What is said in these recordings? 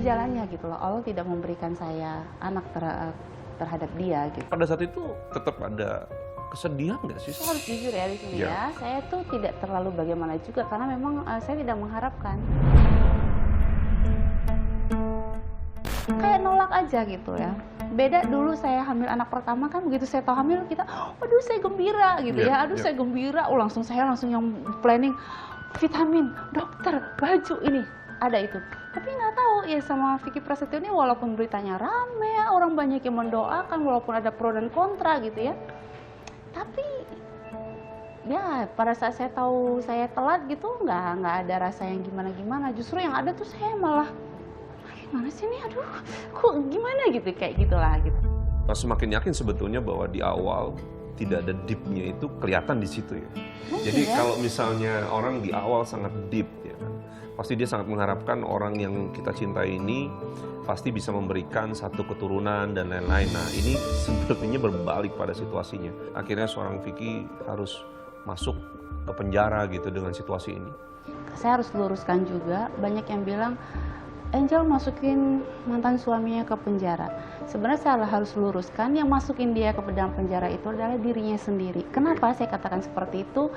jalannya gitu loh. Allah tidak memberikan saya anak terhadap dia gitu. Pada saat itu tetap ada kesedihan nggak sih? Saya harus jujur ya di sini Ya. ya, saya tuh tidak terlalu bagaimana juga karena memang saya tidak mengharapkan. Kayak nolak aja gitu ya. Beda dulu saya hamil anak pertama kan begitu saya tahu hamil kita, aduh saya gembira gitu Ya, ya, aduh ya. saya gembira, saya langsung yang planning vitamin, dokter, baju ini ada itu. Tapi nggak tahu ya sama Vicky Prasetyo ini walaupun beritanya rame, orang banyak yang mendoakan walaupun ada pro dan kontra gitu ya. Tapi ya pada saat saya tahu saya telat gitu nggak ada rasa yang gimana-gimana. Justru yang ada tuh saya malah gimana sih ini, aduh kok gimana gitu, kayak gitulah gitu. Nah, semakin yakin sebetulnya bahwa di awal tidak ada deep-nya itu kelihatan di situ ya. Mungkin Jadi ya. kalau misalnya orang di awal sangat deep ya kan, pasti dia sangat mengharapkan orang yang kita cintai ini pasti bisa memberikan satu keturunan dan lain-lain. Nah ini sebetulnya berbalik pada situasinya. Akhirnya seorang Vicky harus masuk ke penjara gitu dengan situasi ini. Saya harus luruskan juga, banyak yang bilang Angel masukin mantan suaminya ke penjara. Sebenarnya saya harus luruskan, yang masukin dia ke dalam penjara itu adalah dirinya sendiri. Kenapa saya katakan seperti itu?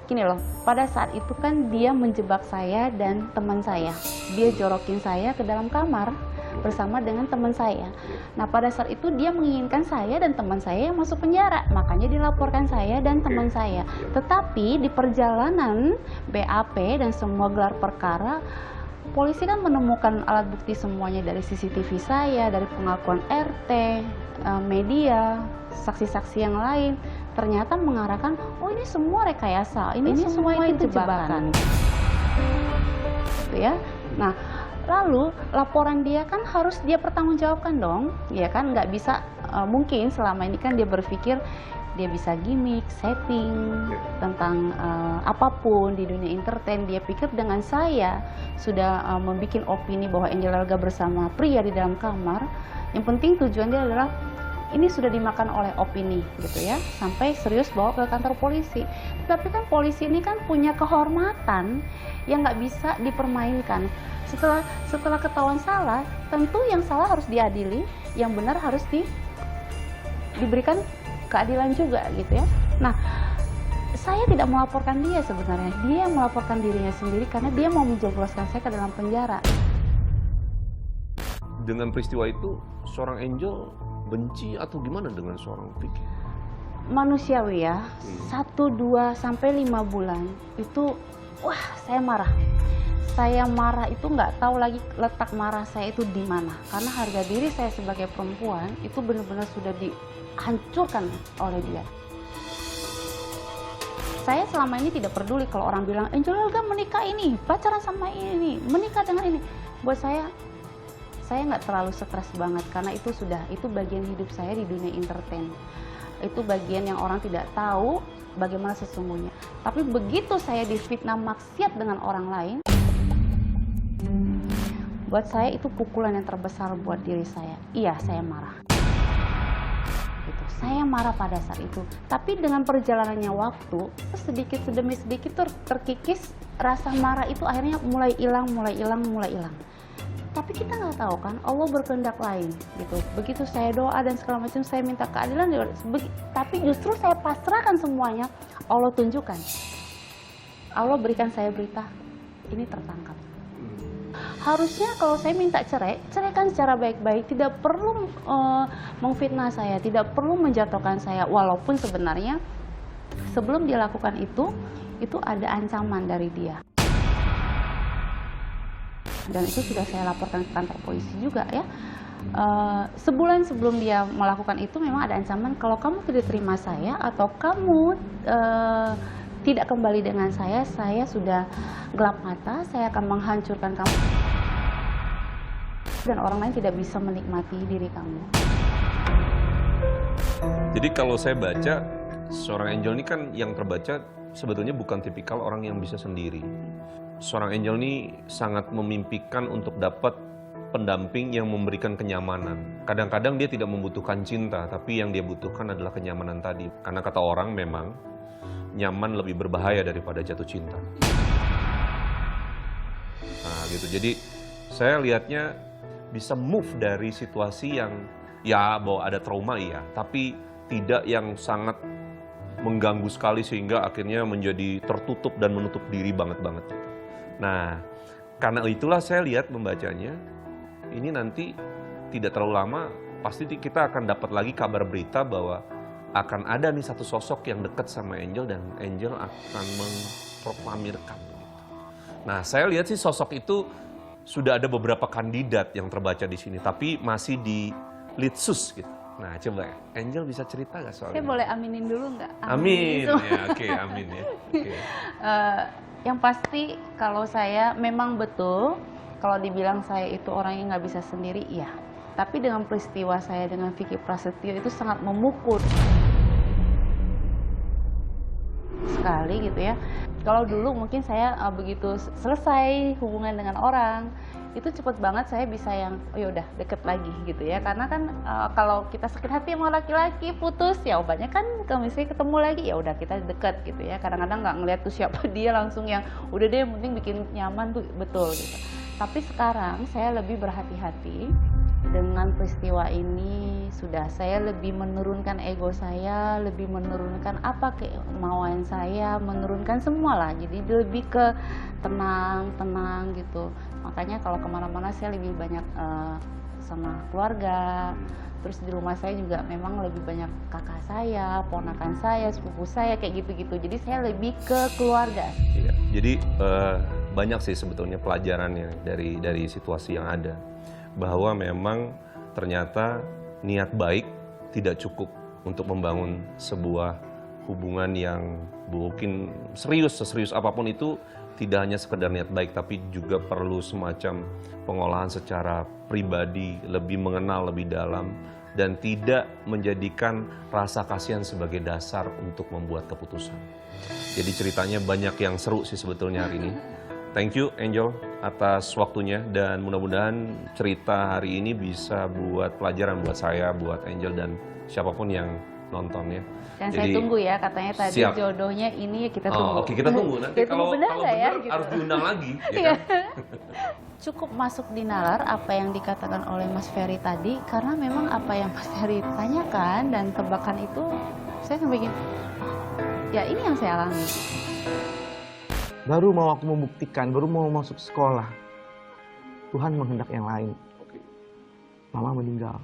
Gini loh, pada saat itu kan dia menjebak saya dan teman saya. Dia jorokin saya ke dalam kamar bersama dengan teman saya. Nah pada saat itu dia menginginkan saya dan teman saya yang masuk penjara. Makanya dilaporkan saya dan teman saya. Tetapi di perjalanan BAP dan semua gelar perkara, polisi kan menemukan alat bukti semuanya dari CCTV saya, dari pengakuan RT, media, saksi-saksi yang lain. Ternyata mengarahkan, oh ini semua rekayasa, ini semua itu jebakan. Gitu ya. Nah, lalu laporan dia kan harus dia pertanggungjawabkan dong, ya kan? Nggak bisa, mungkin selama ini kan dia berpikir dia bisa gimmick, setting tentang apapun di dunia entertain. Dia pikir dengan saya sudah membuat opini bahwa Angel Elga bersama pria di dalam kamar, yang penting tujuan dia adalah ini sudah dimakan oleh opini gitu ya, sampai serius bawa ke kantor polisi. Tapi kan polisi ini kan punya kehormatan yang nggak bisa dipermainkan. Setelah ketahuan salah, tentu yang salah harus diadili, yang benar harus diberikan keadilan juga gitu ya. Nah, saya tidak melaporkan dia sebenarnya. Dia melaporkan dirinya sendiri karena dia mau menjebloskan saya ke dalam penjara. Dengan peristiwa itu, seorang Angel benci atau gimana dengan seorang Vicky? Manusiawi ya, 1, 2, sampai 5 bulan itu, wah saya marah. Saya marah itu nggak tahu lagi letak marah saya itu di mana. Karena harga diri saya sebagai perempuan itu benar-benar sudah dihancurkan oleh dia. Saya selama ini tidak peduli kalau orang bilang Angel Elga menikah ini, pacaran sama ini, menikah dengan ini. Buat saya nggak terlalu stres banget karena itu bagian hidup saya di dunia entertain. Itu bagian yang orang tidak tahu bagaimana sesungguhnya. Tapi begitu saya difitnah maksiat dengan orang lain, buat saya itu pukulan yang terbesar buat diri saya. Iya, saya marah. Gitu. Saya marah pada saat itu. Tapi dengan perjalanannya waktu, sedikit demi sedikit terkikis rasa marah itu akhirnya mulai hilang. Tapi kita nggak tahu kan, Allah berkehendak lain gitu. Begitu saya doa dan segala macam, saya minta keadilan, tapi justru saya pasrahkan semuanya. Allah tunjukkan, Allah berikan saya berita, ini tertangkap. Harusnya kalau saya minta cerai, ceraikan secara baik-baik, tidak perlu memfitnah saya, tidak perlu menjatuhkan saya. Walaupun sebenarnya sebelum dia lakukan itu ada ancaman dari dia. Dan itu sudah saya laporkan ke kantor polisi juga ya. Sebulan sebelum dia melakukan itu memang ada ancaman, kalau kamu tidak terima saya atau kamu tidak kembali dengan saya sudah gelap mata, saya akan menghancurkan kamu dan orang lain tidak bisa menikmati diri kamu. Jadi kalau saya baca, seorang Angel ini kan yang terbaca sebetulnya bukan tipikal orang yang bisa sendiri. Seorang Angel ini sangat memimpikan untuk dapat pendamping yang memberikan kenyamanan. Kadang-kadang dia tidak membutuhkan cinta, tapi yang dia butuhkan adalah kenyamanan tadi. Karena kata orang memang, nyaman lebih berbahaya daripada jatuh cinta. Nah gitu, jadi saya lihatnya bisa move dari situasi yang ya bahwa ada trauma iya, tapi tidak yang sangat mengganggu sekali sehingga akhirnya menjadi tertutup dan menutup diri banget-banget gitu. Nah, karena itulah saya lihat membacanya, ini nanti tidak terlalu lama pasti kita akan dapat lagi kabar berita bahwa akan ada nih satu sosok yang dekat sama Angel dan Angel akan memproklamirkan gitu. Nah, saya lihat sih sosok itu sudah ada beberapa kandidat yang terbaca di sini, tapi masih di litsus gitu. Nah, coba Angel bisa cerita nggak soal Saya ini? boleh aminin dulu nggak? Amin, Semua. ya oke, amin ya. Oke. Yang pasti kalau saya memang betul, kalau dibilang saya itu orang yang nggak bisa sendiri, iya. Tapi dengan peristiwa saya dengan Vicky Prasetyo itu sangat memukul sekali gitu ya. Kalau dulu mungkin saya begitu selesai hubungan dengan orang, itu cepet banget saya bisa yang oh yaudah deket lagi gitu ya, karena kan kalau kita sakit hati sama laki-laki putus ya obatnya kan kalau misalnya ketemu lagi ya udah kita deket gitu ya. Kadang-kadang nggak ngeliat tuh siapa dia, langsung yang udah deh yang penting bikin nyaman tuh betul gitu. Tapi sekarang saya lebih berhati-hati dengan peristiwa ini. Sudah saya lebih menurunkan ego saya, lebih menurunkan apa kemauan saya, menurunkan semua lah. Jadi lebih ke tenang gitu. Makanya kalau kemana-mana saya lebih banyak sama keluarga. Terus di rumah saya juga memang lebih banyak kakak saya, ponakan saya, sepupu saya kayak gitu-gitu. Jadi saya lebih ke keluarga. Iya, jadi banyak sih sebetulnya pelajarannya dari situasi yang ada. Bahwa memang ternyata niat baik tidak cukup untuk membangun sebuah hubungan yang mungkin seserius apapun itu. Tidak hanya sekedar niat baik, tapi juga perlu semacam pengolahan secara pribadi, lebih mengenal lebih dalam, dan tidak menjadikan rasa kasihan sebagai dasar untuk membuat keputusan. Jadi ceritanya banyak yang seru sih sebetulnya hari ini. Thank you Angel atas waktunya, dan mudah-mudahan cerita hari ini bisa buat pelajaran buat saya, buat Angel, dan siapapun yang nonton ya. Dan saya tunggu ya, katanya tadi siap. Jodohnya ini ya kita tunggu. Oke, kita tunggu nanti kalau benar ya, gitu. harus diundang lagi ya kan? Cukup masuk di nalar apa yang dikatakan oleh Mas Ferry tadi, karena memang apa yang Mas Ferry tanyakan dan tebakan itu saya sampai gini, ya ini yang saya alami. Baru mau aku membuktikan, baru mau masuk sekolah, Tuhan menghendak yang lain. Mama meninggal.